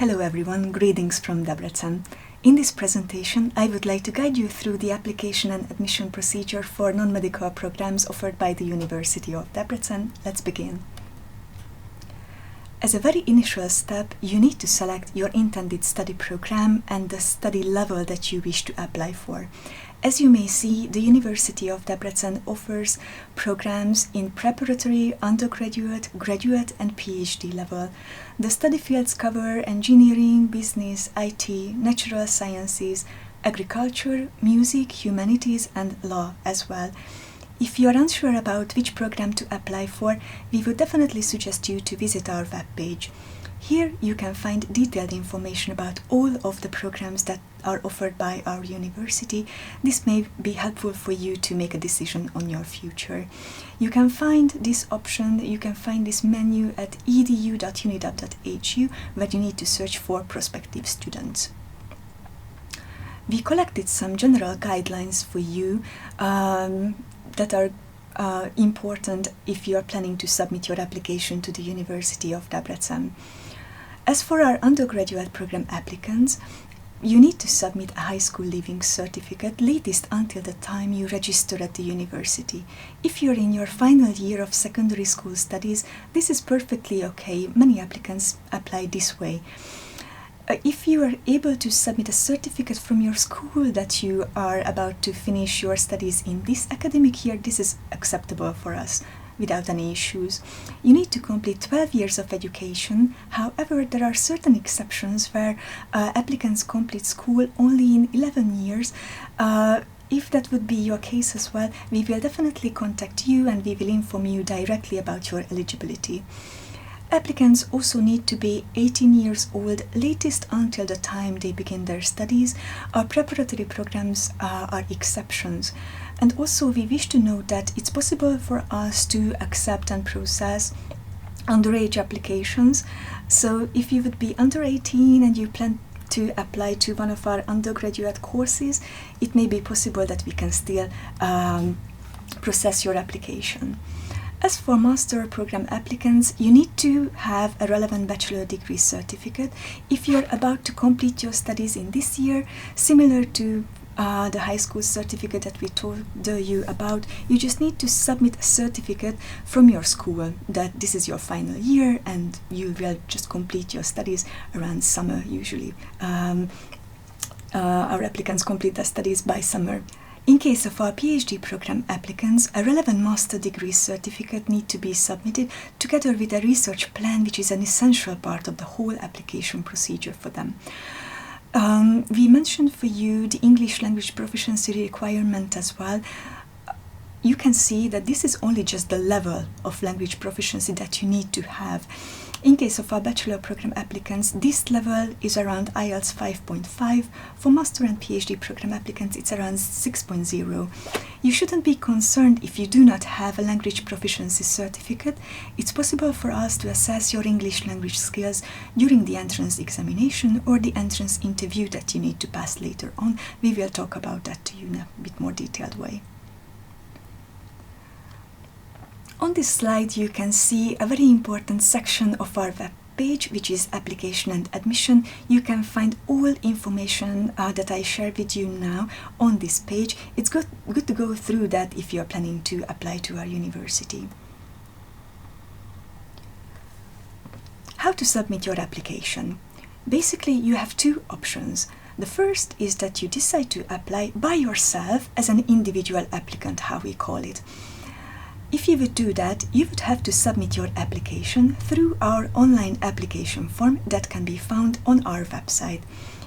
Hello everyone, greetings from Debrecen. In this presentation, I would like to guide you through the application and admission procedure for non-medical programs offered by the University of Debrecen. Let's begin. As a very initial step, you need to select your intended study program and the study level that you wish to apply for. As you may see, the University of Debrecen offers programs in preparatory, undergraduate, graduate and PhD level. The study fields cover engineering, business, IT, natural sciences, agriculture, music, humanities and law as well. If you are unsure about which program to apply for, we would definitely suggest you to visit our webpage. Here you can find detailed information about all of the programs that are offered by our university. This may be helpful for you to make a decision on your future. You can find this option, you can find this menu at edu.unidab.hu, where you need to search for prospective students. We collected some general guidelines for you that are important if you are planning to submit your application to the University of Debrecen. As for our undergraduate program applicants, you need to submit a high school leaving certificate latest until the time you register at the university. If you're in your final year of secondary school studies, this is perfectly okay. Many applicants apply this way. If you are able to submit a certificate from your school that you are about to finish your studies in this academic year, this is acceptable for us without any issues. You need to complete 12 years of education. However, there are certain exceptions where applicants complete school only in 11 years. If that would be your case as well, we will definitely contact you and we will inform you directly about your eligibility. Applicants also need to be 18 years old latest until the time they begin their studies. Our preparatory programs are exceptions. And also we wish to note that it's possible for us to accept and process underage applications. So if you would be under 18 and you plan to apply to one of our undergraduate courses, it may be possible that we can still process your application. As for master program applicants, you need to have a relevant bachelor degree certificate. If you're about to complete your studies in this year, similar to the high school certificate that we told you about, you just need to submit a certificate from your school that this is your final year and you will just complete your studies around summer usually. Our applicants complete their studies by summer. In case of our PhD program applicants, a relevant master degree certificate needs to be submitted together with a research plan, which is an essential part of the whole application procedure for them. We mentioned for you the English language proficiency requirement as well. You can see that this is only just the level of language proficiency that you need to have. In case of our bachelor program applicants, this level is around IELTS 5.5. For master and PhD program applicants, it's around 6.0. You shouldn't be concerned if you do not have a language proficiency certificate. It's possible for us to assess your English language skills during the entrance examination or the entrance interview that you need to pass later on. We will talk about that to you in a bit more detailed way. On this slide, you can see a very important section of our web page, which is application and admission. You can find all information that I share with you now on this page. It's good to go through that if you're planning to apply to our university. How to submit your application? Basically, you have two options. The first is that you decide to apply by yourself as an individual applicant, how we call it. If you would do that, you would have to submit your application through our online application form that can be found on our website.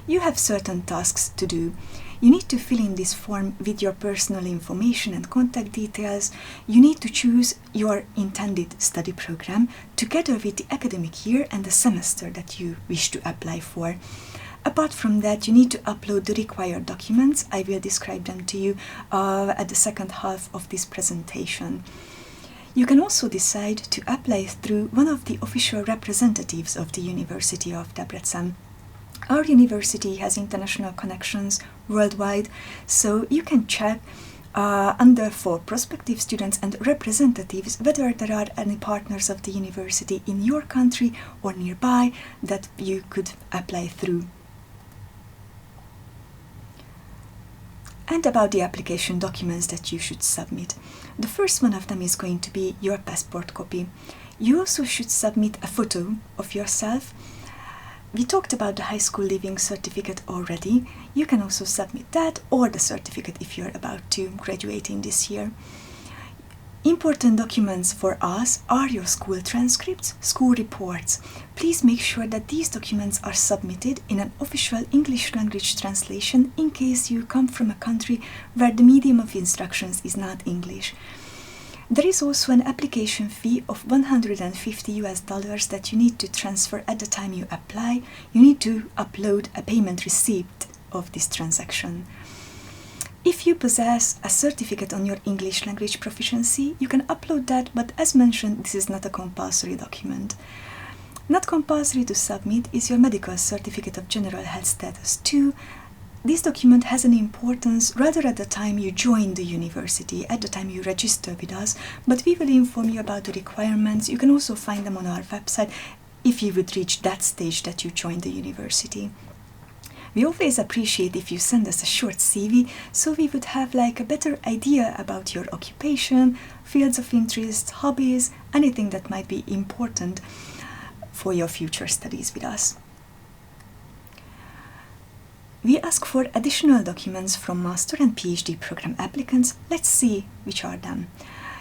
You have certain tasks to do. You need to fill in this form with your personal information and contact details. You need to choose your intended study program together with the academic year and the semester that you wish to apply for. Apart from that, you need to upload the required documents. I will describe them to you at the second half of this presentation. You can also decide to apply through one of the official representatives of the University of Debrecen. Our university has international connections worldwide, so you can check for prospective students and representatives whether there are any partners of the university in your country or nearby that you could apply through. And about the application documents that you should submit. The first one of them is going to be your passport copy. You also should submit a photo of yourself. We talked about the high school leaving certificate already. You can also submit that or the certificate if you're about to graduate in this year. Important documents for us are your school transcripts, school reports. Please make sure that these documents are submitted in an official English language translation in case you come from a country where the medium of instructions is not English. There is also an application fee of $150 that you need to transfer at the time you apply. You need to upload a payment receipt of this transaction. If you possess a certificate on your English language proficiency, you can upload that, but as mentioned, this is not a compulsory document. Not compulsory to submit is your medical certificate of general health status 2. This document has an importance rather at the time you join the university, at the time you register with us, but we will inform you about the requirements. You can also find them on our website if you would reach that stage that you join the university. We always appreciate if you send us a short CV, so we would have a better idea about your occupation, fields of interest, hobbies, anything that might be important for your future studies with us. We ask for additional documents from master and PhD program applicants. Let's see which are them.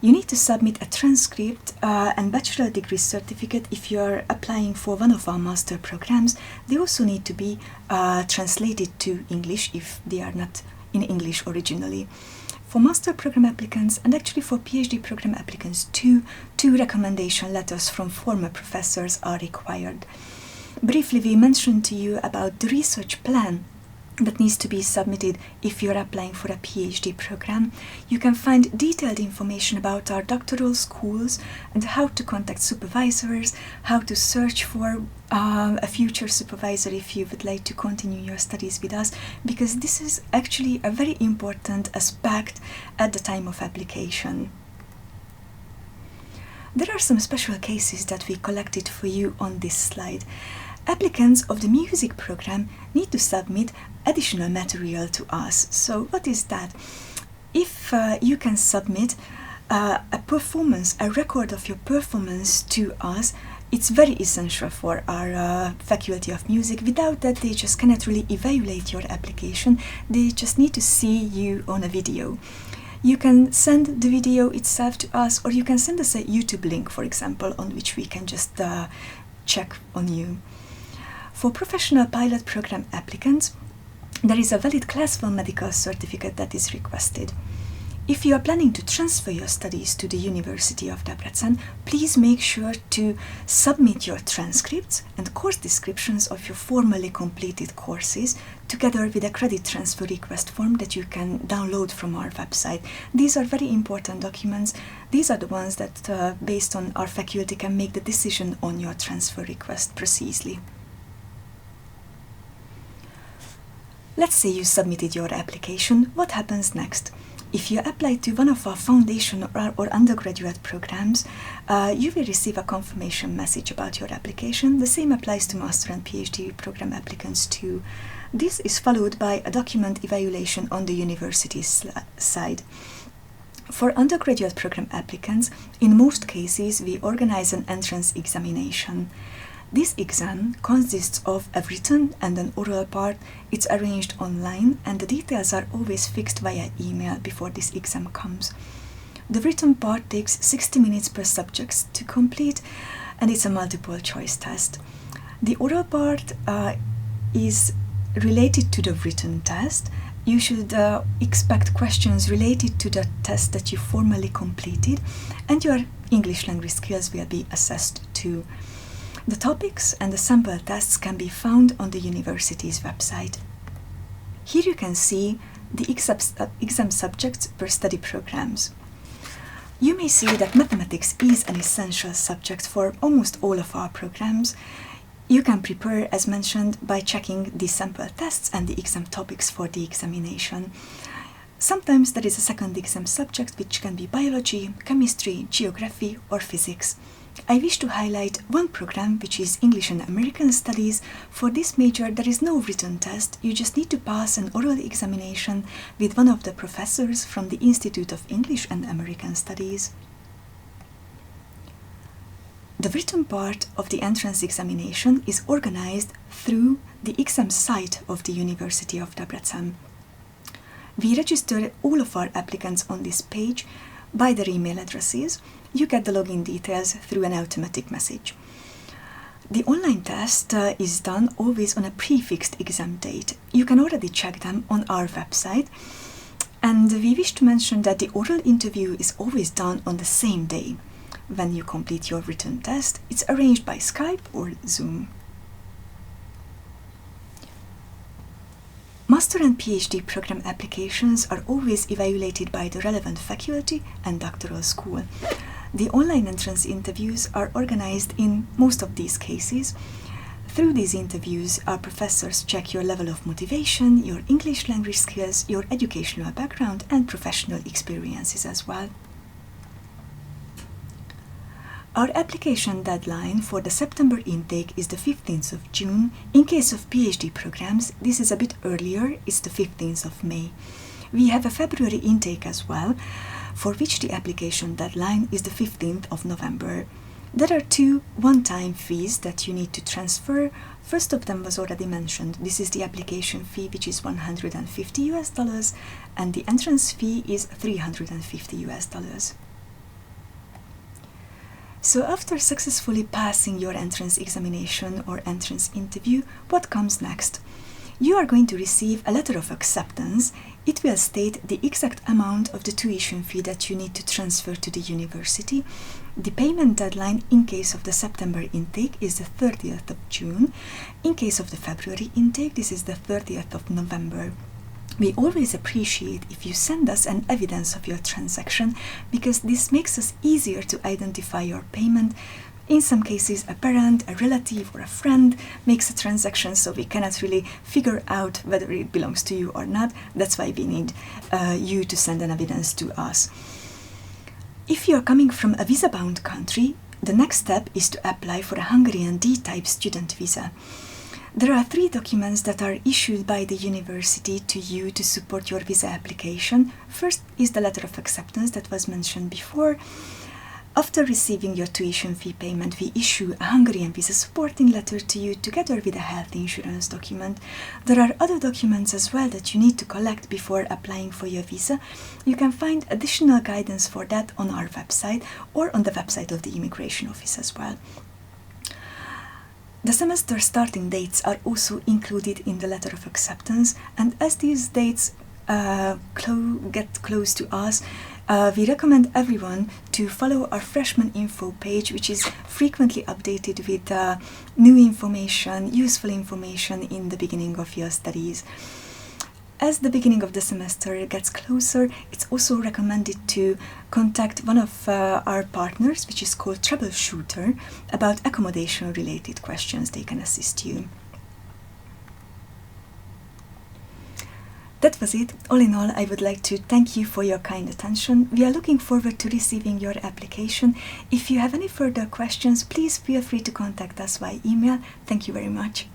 You need to submit a transcript and bachelor degree certificate if you are applying for one of our master programs. They also need to be translated to English if they are not in English originally. For master program applicants and actually for PhD program applicants too, 2 recommendation letters from former professors are required. Briefly, we mentioned to you about the research plan that needs to be submitted if you're applying for a PhD program. You can find detailed information about our doctoral schools and how to contact supervisors, how to search for a future supervisor if you would like to continue your studies with us, because this is actually a very important aspect at the time of application. There are some special cases that we collected for you on this slide. Applicants of the music program need to submit additional material to us. So what is that? If you can submit a performance, a record of your performance to us, it's very essential for our faculty of music. Without that, they just cannot really evaluate your application. They just need to see you on a video. You can send the video itself to us, or you can send us a YouTube link, for example, on which we can just check on you. For professional pilot program applicants, there is a valid Class 1 medical certificate that is requested. If you are planning to transfer your studies to the University of Debrecen, please make sure to submit your transcripts and course descriptions of your formally completed courses together with a credit transfer request form that you can download from our website. These are very important documents. These are the ones that, based on our faculty, can make the decision on your transfer request precisely. Let's say you submitted your application. What happens next? If you apply to one of our foundation or undergraduate programs, you will receive a confirmation message about your application. The same applies to master and PhD program applicants too. This is followed by a document evaluation on the university's side. For undergraduate program applicants, in most cases, we organize an entrance examination. This exam consists of a written and an oral part. It's arranged online and the details are always fixed via email before this exam comes. The written part takes 60 minutes per subject to complete and it's a multiple choice test. The oral part is related to the written test. You should expect questions related to the test that you formally completed, and your English language skills will be assessed too. The topics and the sample tests can be found on the university's website. Here you can see the exam subjects per study programs. You may see that mathematics is an essential subject for almost all of our programs. You can prepare, as mentioned, by checking the sample tests and the exam topics for the examination. Sometimes there is a second exam subject which can be biology, chemistry, geography or physics. I wish to highlight one program which is English and American Studies. For this major there is no written test, you just need to pass an oral examination with one of the professors from the Institute of English and American Studies. The written part of the entrance examination is organized through the exam site of the University of Debrecen. We register all of our applicants on this page by their email addresses. You get the login details through an automatic message. The online test is done always on a prefixed exam date. You can already check them on our website. And we wish to mention that the oral interview is always done on the same day. When you complete your written test, it's arranged by Skype or Zoom. Master and PhD program applications are always evaluated by the relevant faculty and doctoral school. The online entrance interviews are organized in most of these cases. Through these interviews, our professors check your level of motivation, your English language skills, your educational background and professional experiences as well. Our application deadline for the September intake is the 15th of June. In case of PhD programs, this is a bit earlier, it's the 15th of May. We have a February intake as well, for which the application deadline is the 15th of November. There are two one-time fees that you need to transfer. First of them was already mentioned. This is the application fee, which is $150 and the entrance fee is $350. So after successfully passing your entrance examination or entrance interview, what comes next? You are going to receive a letter of acceptance. It will state the exact amount of the tuition fee that you need to transfer to the university. The payment deadline in case of the September intake is the 30th of June. In case of the February intake, this is the 30th of November. We always appreciate if you send us an evidence of your transaction, because this makes us easier to identify your payment. In some cases, a parent, a relative or a friend makes a transaction, so we cannot really figure out whether it belongs to you or not. That's why we need you to send an evidence to us. If you are coming from a visa-bound country, the next step is to apply for a Hungarian D-type student visa. There are 3 documents that are issued by the university to you to support your visa application. First is the letter of acceptance that was mentioned before. After receiving your tuition fee payment, we issue a Hungarian visa supporting letter to you together with a health insurance document. There are other documents as well that you need to collect before applying for your visa. You can find additional guidance for that on our website or on the website of the immigration office as well. The semester starting dates are also included in the letter of acceptance, and as these dates get close to us, we recommend everyone to follow our freshman info page, which is frequently updated with new information, useful information in the beginning of your studies. As the beginning of the semester gets closer, it's also recommended to contact one of our partners, which is called Troubleshooter, about accommodation-related questions. They can assist you. That was it. All in all, I would like to thank you for your kind attention. We are looking forward to receiving your application. If you have any further questions, please feel free to contact us via email. Thank you very much.